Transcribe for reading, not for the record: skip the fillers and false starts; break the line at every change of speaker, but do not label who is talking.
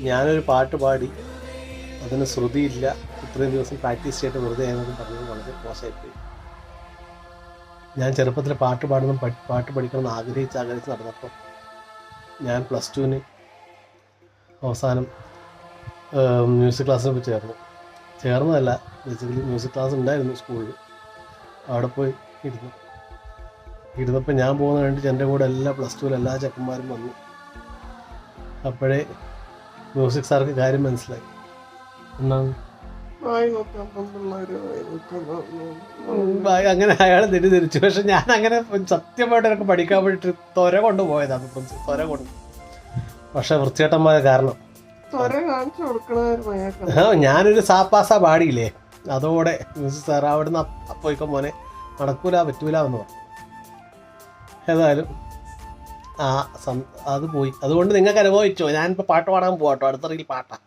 ഞാനൊരു പാട്ട് പാടി അതിന് ശ്രുതിയില്ല, ഇത്രയും ദിവസം പ്രാക്ടീസ് ചെയ്തിട്ട് വെറുതെ ആയതെന്ന് പറഞ്ഞത് വളരെ മോശമായിപ്പോയി. ഞാൻ ചെറുപ്പത്തിൽ പാട്ട് പഠിക്കണമെന്ന് ആഗ്രഹിച്ച് നടന്നപ്പോൾ ഞാൻ +2 അവസാനം മ്യൂസിക് ക്ലാസ്സിൽ പോയി ചേർന്നതല്ല, ബേസിക്കലി മ്യൂസിക് ക്ലാസ് ഉണ്ടായിരുന്നു സ്കൂളിൽ. അവിടെ പോയി ഇരുന്നപ്പോൾ ഞാൻ പോകുന്ന കണ്ടിട്ട് എൻ്റെ കൂടെ എല്ലാ +2 എല്ലാ ചെക്കന്മാരും വന്നു. അപ്പോഴേ മ്യൂസിക് സാർക്ക് കാര്യം മനസ്സിലായി. എന്നാണ് അങ്ങനെ അയാൾ തെറ്റിദ്ധരിച്ചു. പക്ഷെ ഞാൻ അങ്ങനെ സത്യമായിട്ടൊക്കെ പഠിക്കാൻ വേണ്ടിയിട്ട് തൊര കൊണ്ടുപോയതാണ്, തൊര കൊണ്ട്. പക്ഷെ വൃത്തികെട്ടന്മാരെ കാരണം ഞാനൊരു സാപ്പാസ പാടിയില്ലേ, അതോടെ മ്യൂസിക് സാർ അവിടുന്ന് അപ്പോയിക്കോ മോനെ നടക്കൂല പറ്റൂല എന്ന് പറഞ്ഞു. ഏതായാലും അത് പോയി. അതുകൊണ്ട് നിങ്ങൾക്ക് അനുഭവിച്ചോ, ഞാനിപ്പോൾ പാട്ട് പാടാൻ പോവാട്ടോ, അടുത്ത റീൽ പാട്ടാ.